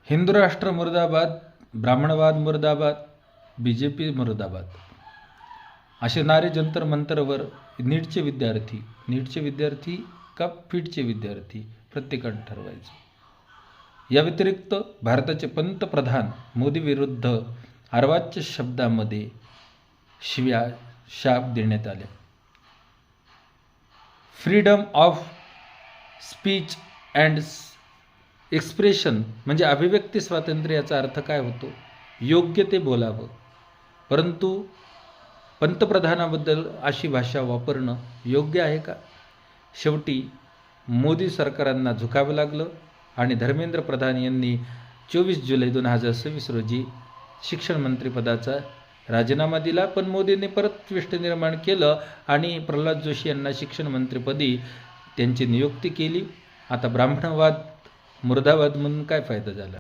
हिंदू राष्ट्र मुर्दाबाद, ब्राह्मणवाद मुर्दाबाद, BJP मुर्दाबाद असे नारे जंतर मंतरवर नीटचे विद्यार्थी का फिटचे विद्यार्थी प्रत्येकाने ठरवायचे. या व्यतिरिक्त भारताचे पंतप्रधान मोदी विरुद्ध अर्वाच्य शब्दामध्ये शिव्या शाप देण्यात आले. Freedom of speech and expression म्हणजे अभिव्यक्ती स्वातंत्र्य. याचा अर्थ काय होतो? योग्य ते बोलावं. परंतु पंतप्रधानाबद्दल अशी भाषा वापरणं योग्य आहे का? शेवटी मोदी सरकारांना झुकावं लागलं आणि धर्मेंद्र प्रधान यांनी 24 जुलै 2026 रोजी शिक्षण मंत्रिपदाचा राजीनामा दिला. पण मोदींनी परत ट्विस्ट निर्माण केलं आणि प्रल्हाद जोशी यांना शिक्षण मंत्रिपदी त्यांची नियुक्ती केली. आता ब्राह्मणवाद मुर्दाबाद म्हणून काय फायदा झाला?